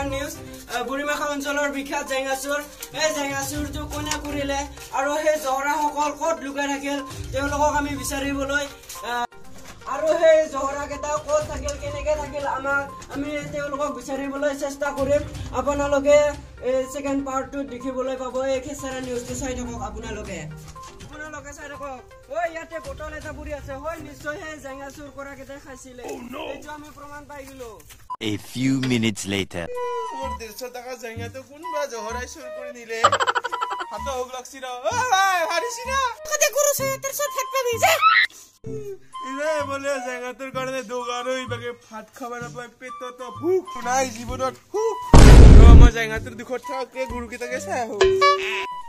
Kesara News. Burimaka অঞ্চলৰ বিখ্যাত জেঙাচুৰ এই জেঙাচুৰটো কোনে কৰিলে আৰু সেই জহৰা সকল ক'ত লুকাই থাকিল তেওঁলোকক আমি বিচাৰিবলৈ আৰু সেই জহৰা কেইটা ক'ত থাকিল কেনেকৈ থাকিল আমি তেওঁলোকক বিচাৰিবলৈ চেষ্টা কৰিম আপোনালোকে সেকেন্ড পাৰ্টটো দেখিবলৈ পাব এই কেছাৰা নিউজটো চাই থাকক আপোনালোকে চাই থাকক ঐ ইয়াতে বটল এটা পৰি আছে হয় নিশ্চয় সেই জেঙাচুৰ কৰা কেইটা খাইছিলে এইটো আমি প্ৰমাণ পাই গলো A few minutes later. Por 150 টাকা জায়গাতে কোনবা জহরাই শুরু করে নিলে হাত হোক লাগছিল ও ভাই হারিছি না কত করছে 150 থাকবে বিজে ইরে বলে জায়গাতের কারণে দোকান হইবাগে ভাত খাবার পাই পেট তো ভুক নাই জীবনত ভুক তো আমার জায়গাতের দুখত থাকে গুরু কি তাকে চাই হো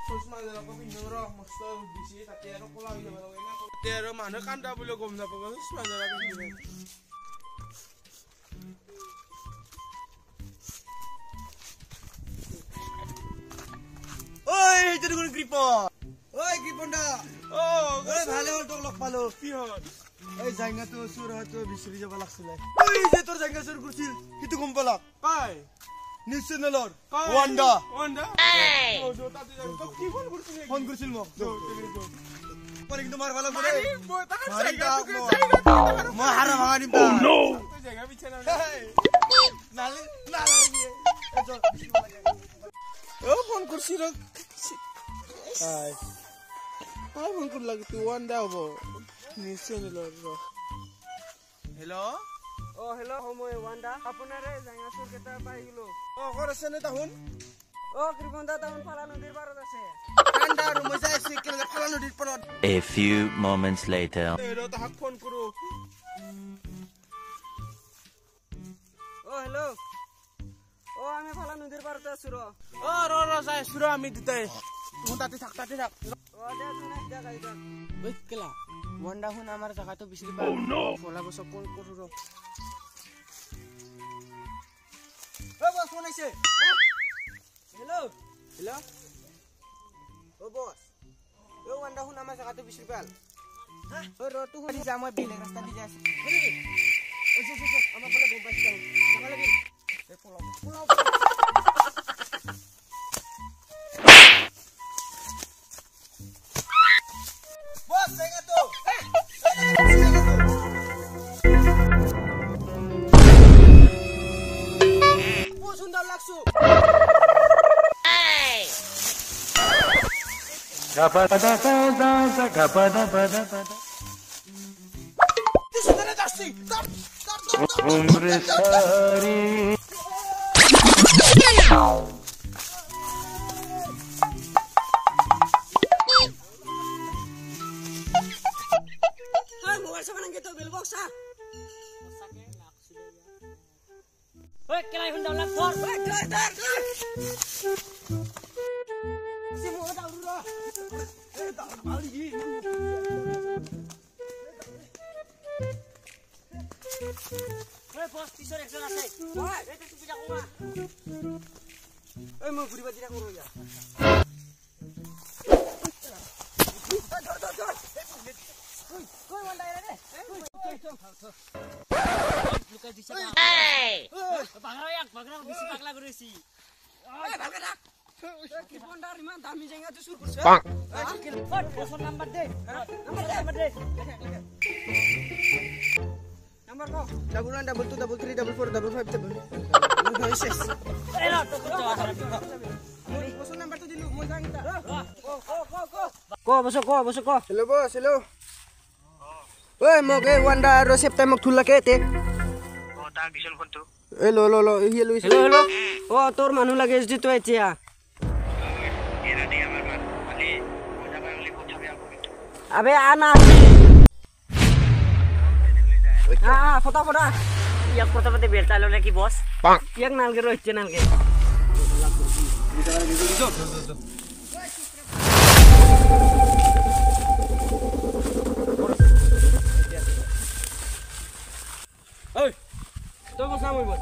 সুষমা জনক বিনর মস্ত দিছি তাতে আর কলা হই যাব না তে আর মানুহ কান্দা বলে গম না পাব সুষমা জনক বিনর Oi, jadi gue gripon. Oi, Griponda. Oh, Oi, ভালে হল তোক লগ পালো। কি হল? এই জায়গাটো সুরহাটো বিছৰি যাব লাগছিল। ওই যে তোর জায়গা সুর করছিল, কিতু কম পালা? কাই? নিউজ চ্যানেলর। ওয়ান্ডা। ওয়ান্ডা? ও জো তাতে যাই। তো কি ফোন করছিল? ফোন করছিল মোক। পরে কিন্তু মার ভালো করে। মই তার জায়গা মই হারা ভাঙানি পা। তো জায়গা পিছে না। নালে নালে ও ফোন করছিল। হাই ফোন করল লাগি তুই ওয়ান্ডা হবো নিউজ চ্যানেলর হেল্ল' ও হেল্ল' সময় ওয়ান্ডা আপোনাৰে জেঙাচুৰ কেইটা পাই গলো ও কৰছে না তাহুন ও কৃপন্দা তাহন ফালা নদীৰ পাৰত আছে ঠান্ডা আৰ মজা আছে কেলে ফালা নদীৰ পাৰত A few moments later. এলো তাহাক ফোন কৰো ও হেল্ল' ও আমি ফালা নদীৰ পাৰত আছো ও র যাই সুর আমি দিতাই তুই তাতে থাক ও দে শুনে দে গাইদা ওই কেলা ওয়ান্ডা হুন আমার জায়গাটো বিছৰি পা ফলা বস কোন করু র ও বস ফোন আইছে হেল্ল' হ্যালো ও বস ও ওয়ান্ডা হুন আমার জায়গাটো বিছৰি পাল ও র তু হুন যা মই বেলেগ রাস্তা দি যাইছি আমার বলে গম পাইছি যাও লাগি এ পোলাও বস জায়গা তো বহুত সুন্দর লাগছো সুন্দর যাচ্ছি Umre sari. Hey, mobile sa kanang gito billbox ha. Hoy, kilay hundaw lang for. Hoy, dar. Si mo daw ro. Bali. Hoy, boss, tisor ekson ase. Hoy, eta tu pija ko. Hoy, mo guri ba dira ko ya. Koi wanda ere de. Luka disa. Hey! Bagra bisi pakla goresi. Hey, bagra. Ki bondar iman dami jenga tu sur kurse. Hot, phone number de. Number de. Number ko. 1122334455 Ela to to. phone number to dilu mo jang ta Ko boso ko. hello boss hello oi mo ge wanda ro septai mok thula ke te ও তা কিশোর phone তো hello hello Hello. ও তোর মানুহ লাগে SD তো এতিয়া। এরা দি আমার মান খালি ওটা বাংলি কথা বি আপনি আবে আনা। ফটা। ইয়াক কথা পাতে বেলতালো নাকি বস? ইয়াক নালগে রইছে নালগে। ওই তো বসা মই বস।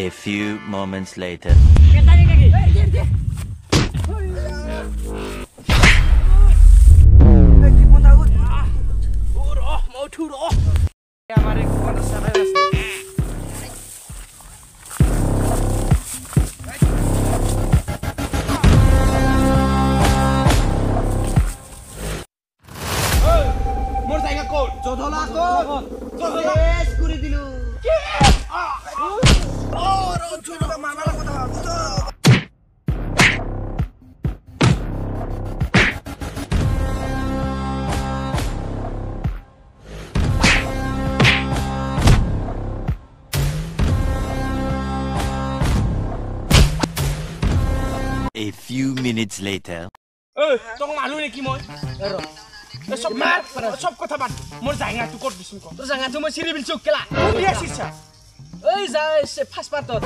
A few moments later. উঠো ৰ আমাৰ এক কথা চাৰাই আছে মোৰ জায়গা ক'ত জধলা ক'ত জধলেছ কৰি দিলো A few minutes later. তোক মানুহ নেকি মই সব কথা বাদ মোৰ জায়গাটো ক'ত দিছিম ক তোৰ জাগাটো মই চিৰি বিলছো কেলা কোন দিছিস এই যাই ফাৰ্ষ্ট পাৰ্টত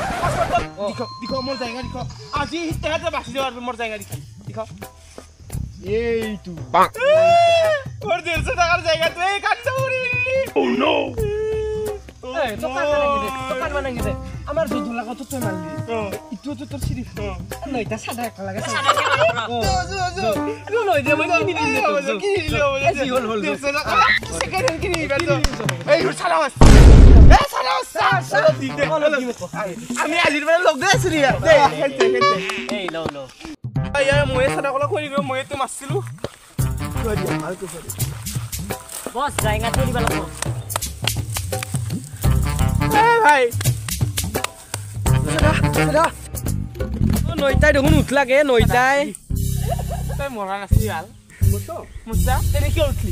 দিখ মোৰ জায়গা দিখ আজি তেহাতে বাছি যাওয়াৰ মোৰ জায়গা দিখ এইটো ওর 150 টাকার জায়গাটো এই কাটতে উড়ি ও নো এই তো কাট বানাঙ্গি দে আমার দুধ লাগা তো তুই মারলি ইটো তো তোর সিরি নইটা সাদা এক লাগা সাদা নো নই দে মই কিনি দিলে তো কি দিলে এসি হল 150 টাকা সেকেন্ড কিনি বেতো এই সালাস সালাস দিতে আমি আজির বেলা লগ দে আসলি দে হেতে এই লো আয়া মই সাদা কলা কই দিও মই তো মারছিলু কই দিয়া আর তো করে বস জায়গা তো দিবা লাগবো ভাই নইটাই দেখোন উঠলাগে নইটাই তাই মরা নাছিল মুসা তেনে কি উঠলি